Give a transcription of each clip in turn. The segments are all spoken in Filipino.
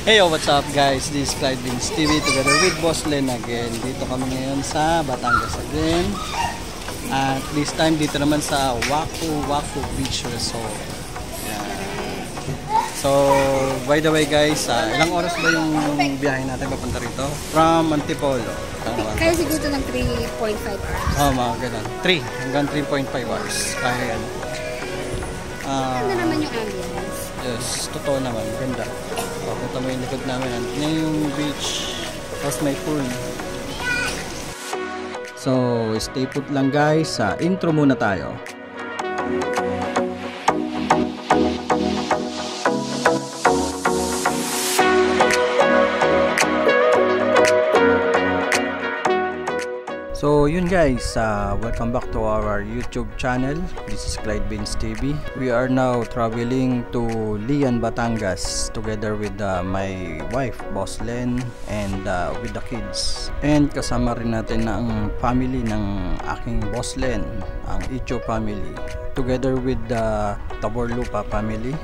Hey, what's up guys? This is Clyde Vince TV together with Boss Len again. Dito kami ngayon sa Batangas again. At this time dito naman sa Waku Waku Beach Resort. Yan. So, by the way guys, ilang oras ba yung biyahe natin papunta rito? From Antipolo. Kaya siguro ng 3.5 hours. Oh, mga ganun. 3 hanggang 3.5 hours. Kaya yan. Ganda naman yung ambience. Yes, totoo naman. Ganda. Papunta mo yung likod namin. Yan yung beach. Tapos may pool. So, stay put lang guys. Intro muna tayo. So yun guys, welcome back to our YouTube channel. This is Clyde Vince TV. We are now traveling to Lian, Batangas together with my wife, Boss Len, and with the kids. And kasama rin natin ang family ng aking Boss Len, ang Icho family, together with the Taborlupa family.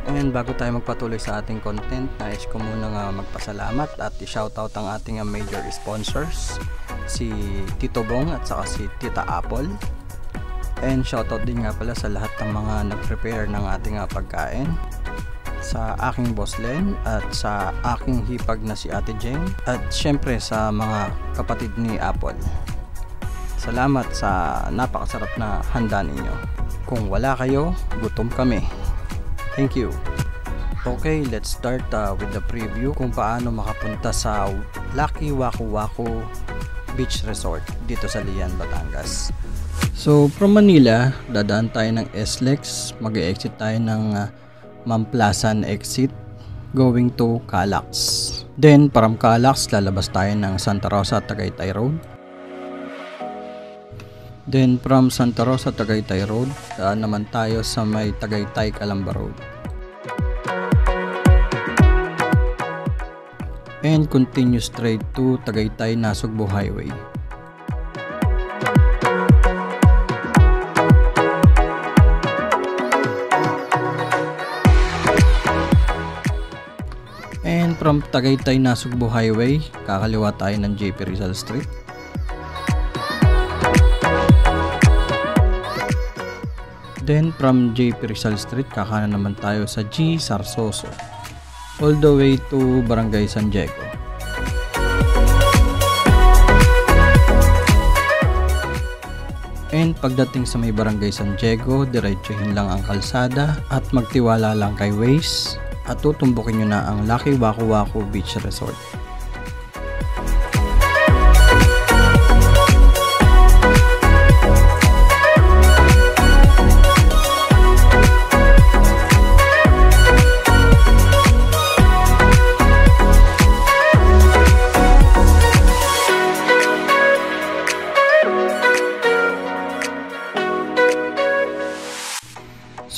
And bago tayo magpatuloy sa ating content, nais ko muna nga magpasalamat at i-shoutout ang ating major sponsors, si Tito Bong at saka si Tita Apple. And shoutout din nga pala sa lahat ng mga nag-prepare ng ating pagkain, sa aking Boss Len at sa aking hipag na si Ate Jeng, at syempre sa mga kapatid ni Apple. Salamat sa napakasarap na handa ninyo. Kung wala kayo, gutom kami. Thank you. Okay, let's start with the preview kung paano makapunta sa Lucky Waku Waku Beach Resort dito sa Lian, Batangas. So from Manila, dadaan tayo ng SLEX, mag-exit tayo ng Mamplasan exit going to Calax. Then from Calax, lalabas tayo ng Santa Rosa Tagaytay Road. Then from Santa Rosa Tagaytay Road, daan naman tayo sa may Tagaytay Calamba Road. And continue straight to Tagaytay Nasugbu Highway. And from Tagaytay Nasugbu Highway, kakaliwa tayo ng JP Rizal Street. Then from JP Rizal Street, kakanan naman tayo sa G. Sarsoso, all the way to Barangay San Diego. And pagdating sa may Barangay San Diego, diretsuhin lang ang kalsada at magtiwala lang kay Waze at tutumbukin nyo na ang Lucky Waku Waku Beach Resort.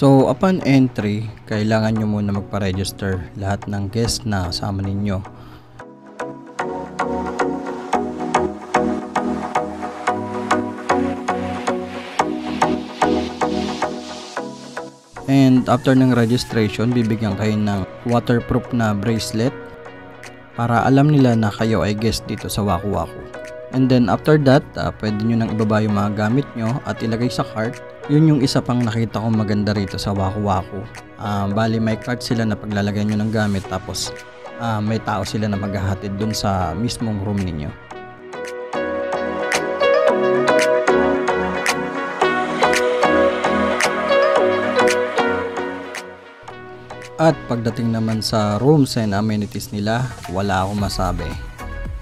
So upon entry, kailangan nyo muna magpa-register lahat ng guest na kasama ninyo. And after ng registration, bibigyan kayo ng waterproof na bracelet para alam nila na kayo ay guest dito sa Waku Waku. And then after that, pwede nyo nang ibaba yung mga gamit nyo at ilagay sa cart. Yun yung isa pang nakita kong maganda rito sa Waku Waku. Bali may cart sila na paglalagay nyo ng gamit, tapos may tao sila na maghahatid dun sa mismong room ninyo. At pagdating naman sa rooms and amenities nila, wala akong masabi.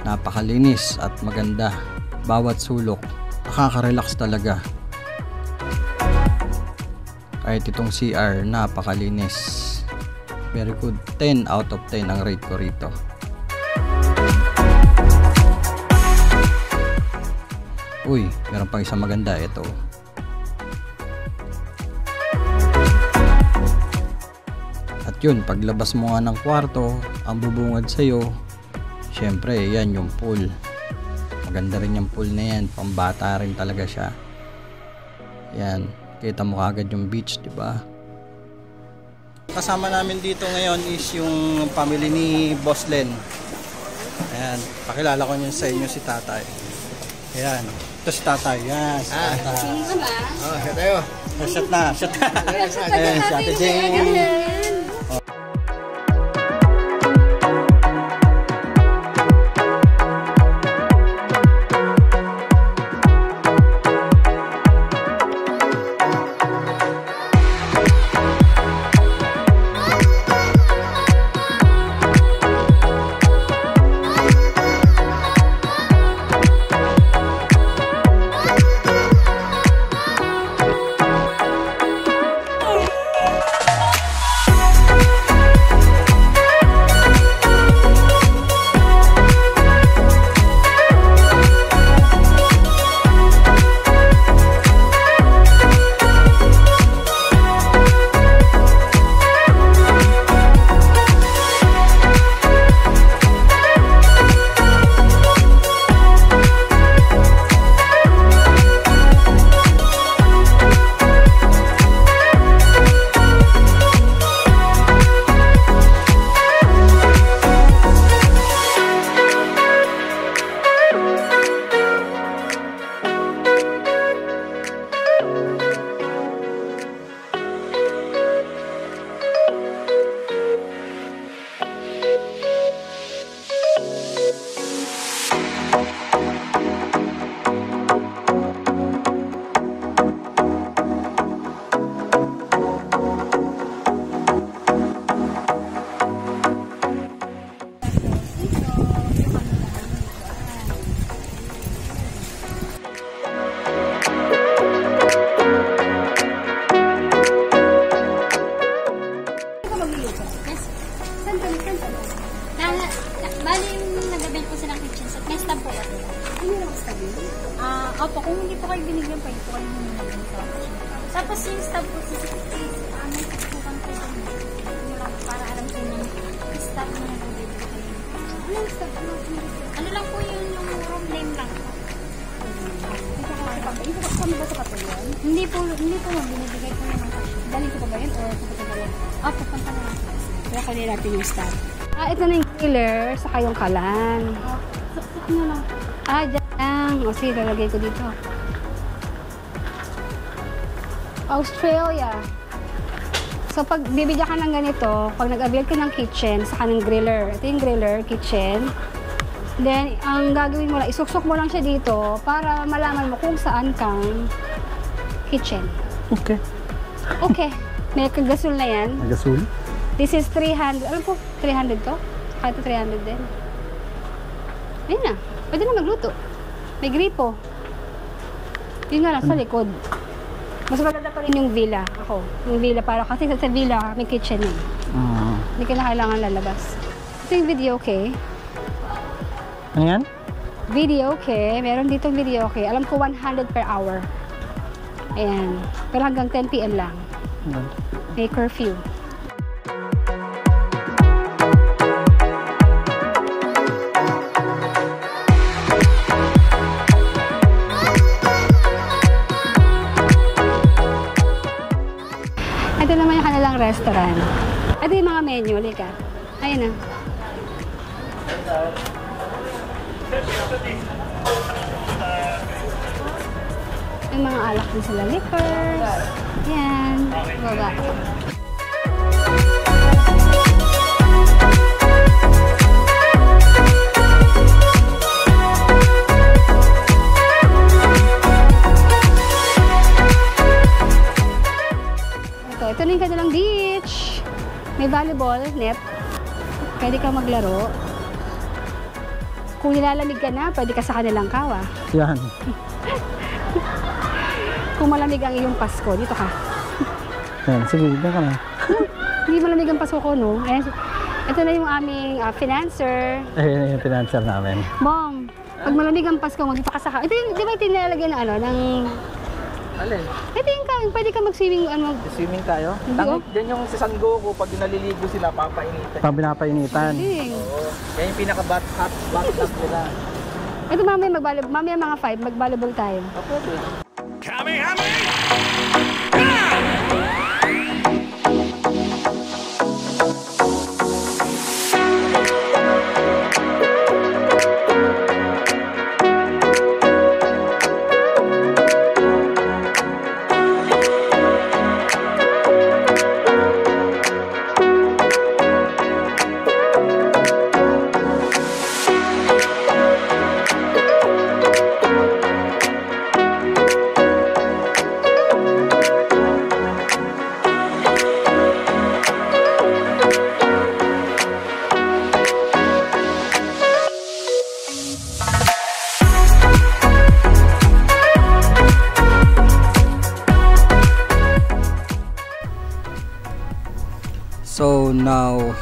Napakalinis at maganda. Bawat sulok, nakaka-relax talaga. Kahit itong CR, napakalinis. Very good. 10 out of 10 ang rate ko rito. Uy, meron pang isang maganda. Ito. At yun, paglabas mo nga ng kwarto, ang bubungad sa'yo, syempre, yan yung pool. Maganda rin yung pool na yan. Pambata rin talaga siya. Yan. Kita mo kagad yung beach, di ba? Kasama namin dito ngayon is yung family ni Boss Len. Ayan, pakilala ko niyo sa inyo si Tatay. Ayan, ito si Tatay. Yan, si Tatay. Sino ba? Oh, siya tayo. Shot na, shot na. Ayan, si Ate Jane. Opo, kung hindi po kayo binigyan pa, hindi po kayo binigyan sa tapos yung stop po sa 6 days, may kasukan po sa para alam ko yung stop na lang dito kayo. Anong stop na? Ano lang po yung room name lang po. Hindi po kami ba sa patuloy? Hindi po binibigay po naman kasi. Daling ko pa ba yun o pupunta ba yan? Opo, punta na lang. Kaya kunin natin yung stop. Ito na yung killer sa kayong kalan. Ano lang? Dyan lang. O sige, lalagay ko dito. Australia. So, pag bibigyan ka ng ganito, pag nag-avail ka ng kitchen, saka ng griller. Ito yung griller, kitchen. Then, ang gagawin mo lang, isuksok mo lang siya dito para malaman mo kung saan kang kitchen. Okay. Okay. May kagasol na yan. Nagasuli? This is 300. Alam po, 300 to? Saka ito 300 din. Ayun na. Pwede na magluto. May gripo. Yun nga lang, sa likod. Mas maganda pa rin yung villa. Ako. Yung villa para kasi sa villa, may kitchen yun. Hindi ka na kailangan lalabas. Ito yung video okay. Ano yan? Video okay. Meron ditong video okay. Alam ko 100 per hour. Ayan. Pero hanggang 10 PM lang. May curfew. Ito naman yung kanilang restaurant. Ito yung mga menu. Lika. Ayun na. Yung mga alak din sila. Liquors. Yan. Baba. Ito na yung kanilang beach. May volleyball net. Pwede ka maglaro. Kung nilalamig ka na, pwede ka sa kanilang kawa. Yan. Kung malamig ang iyong Pasko, dito ka. Yan, sige, dito ka na. Hindi malamig ang Pasko ko, no? Ayan, ito na yung aming financer. Ayun yung financer namin. Mom, pag malamig ang Pasko, magdito ka sa kawa. Ito yung, di ba ito nilalagyan na ano, ng... Alin? Ito yung pwede ka mag-swimming, ano... Swimming tayo? Hindi, Tangik, dyan yung sa San Goku, pag naliligo sila, papainitan. Pinapainitan. Hindi. Oo. Yan yung pinaka-hot tub nila. Ito mamaya mga 5, mag-volleyball tayo. Pwede.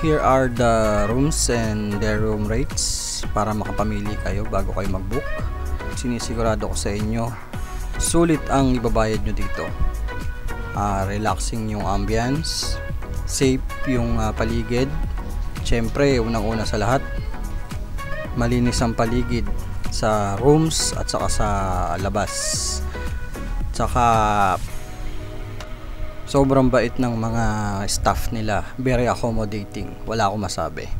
Here are the rooms and their room rates para makapamili kayo bago kayo mag-book. Sinisigurado ko sa inyo, sulit ang ibabayad nyo dito. Relaxing yung ambience, safe yung paligid. Siyempre, unang-una sa lahat, malinis ang paligid sa rooms at saka sa labas. Tsaka sobrang bait ng mga staff nila, very accommodating, wala akong masabi.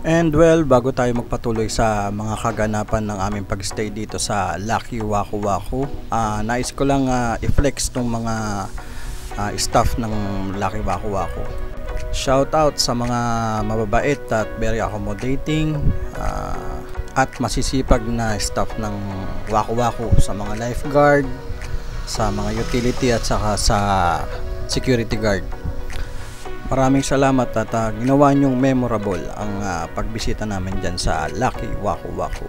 And well, bago tayo magpatuloy sa mga kaganapan ng aming pagstay dito sa Lucky Waku Waku, nais ko lang i-flex tong mga staff ng Lucky Waku Waku. Shout out sa mga mababait at very accommodating at masisipag na staff ng Waku Waku, sa mga lifeguard, sa mga utility at saka sa security guard. Maraming salamat at ginawa nyong memorable ang pagbisita namin dyan sa Lucky Waku Waku.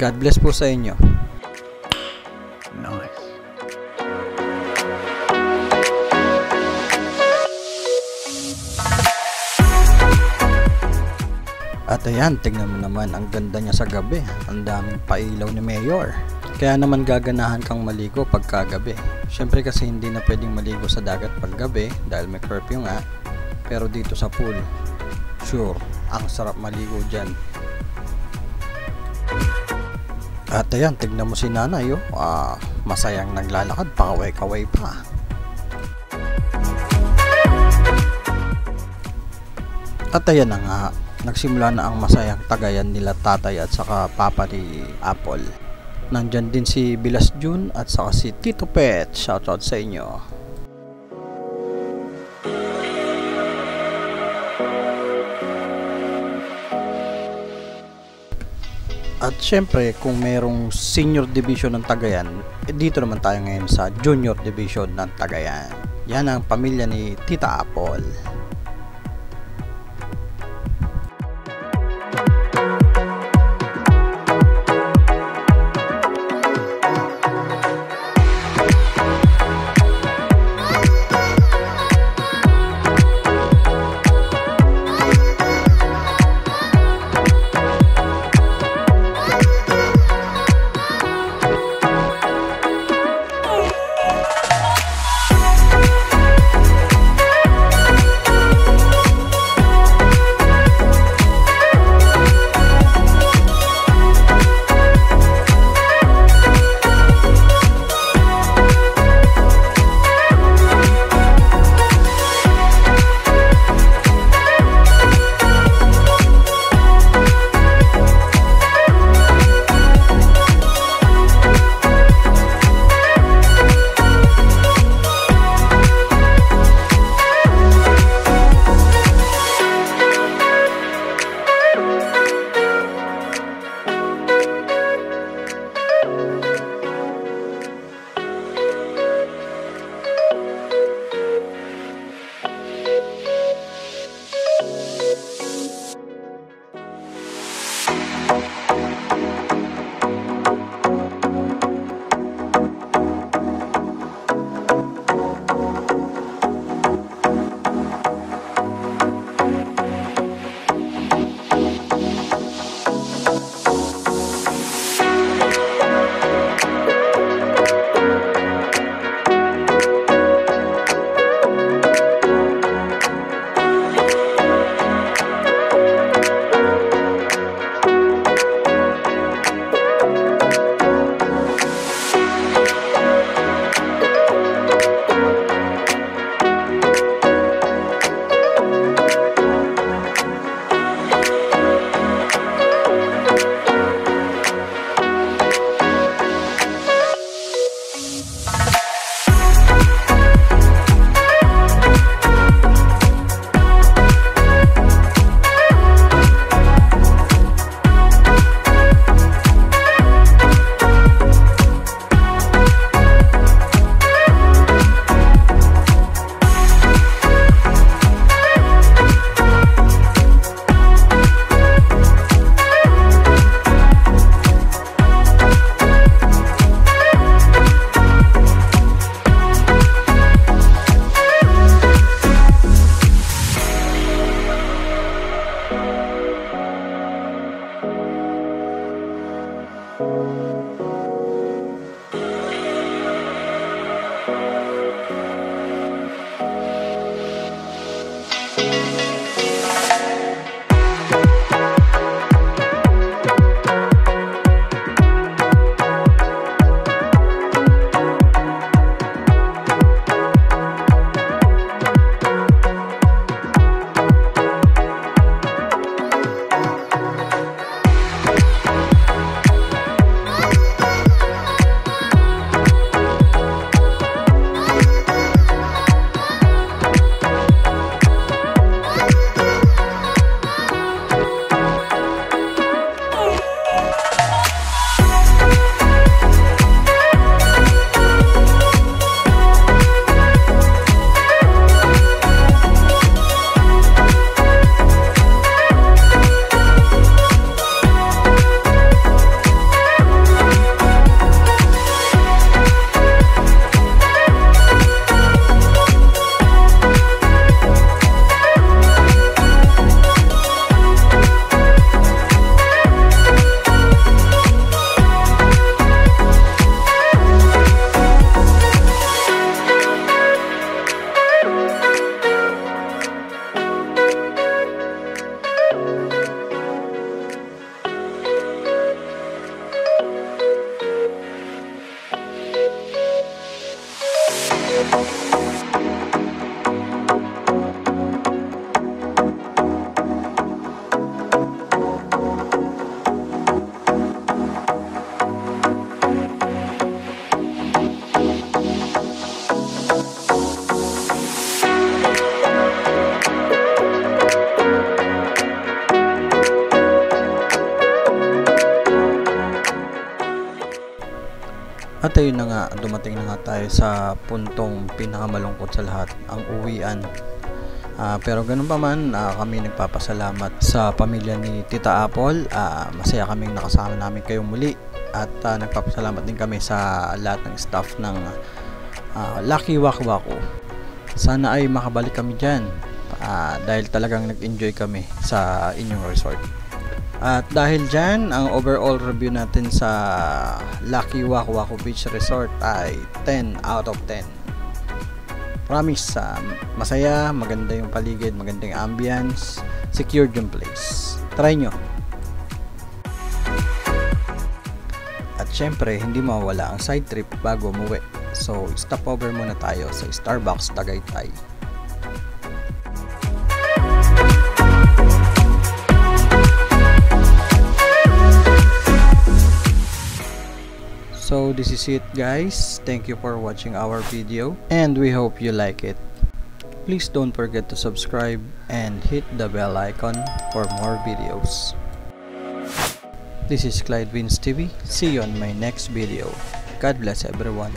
God bless po sa inyo. Nice. At ayan, tignan mo naman, ang ganda niya sa gabi. Ang daming pailaw ni Mayor. Kaya naman gaganahan kang maligo pagkagabi. Syempre kasi hindi na pwedeng maligo sa dagat paggabi dahil may curfew nga. Pero dito sa pool, sure, ang sarap maligo dyan. At ayan, tignan mo si nanay, masayang naglalakad, pakaway-kaway pa. At ayan na nga, nagsimula na ang masayang tagayan nila tatay at saka papa ni Apple. Nandyan din si Bilas June at saka si Tito Pet. Shoutout sa inyo. At syempre, kung merong senior division ng Tagayan, dito naman tayo ngayon sa junior division ng Tagayan. Yan ang pamilya ni Tita Apple. At ayun na nga, dumating na nga tayo sa puntong pinakamalungkot sa lahat, ang uwian. Pero ganun pa man, kami nagpapasalamat sa pamilya ni Tita Apple. Masaya kaming nakasama namin kayo muli. At nagpapasalamat din kami sa lahat ng staff ng Lucky Waku Waku. Sana ay makabalik kami dyan dahil talagang nag-enjoy kami sa inyong resort. At dahil dyan, ang overall review natin sa Lucky Waku Waku Beach Resort ay 10 out of 10. Promise, masaya, maganda yung paligid, maganda yung ambience, secured yung place. Try nyo. At syempre, hindi mawawala ang side trip bago umuwi. So, stop over muna tayo sa Starbucks Tagaytay. So this is it guys, thank you for watching our video and we hope you like it. Please don't forget to subscribe and hit the bell icon for more videos. This is Clyde Vince TV, see you on my next video. God bless everyone.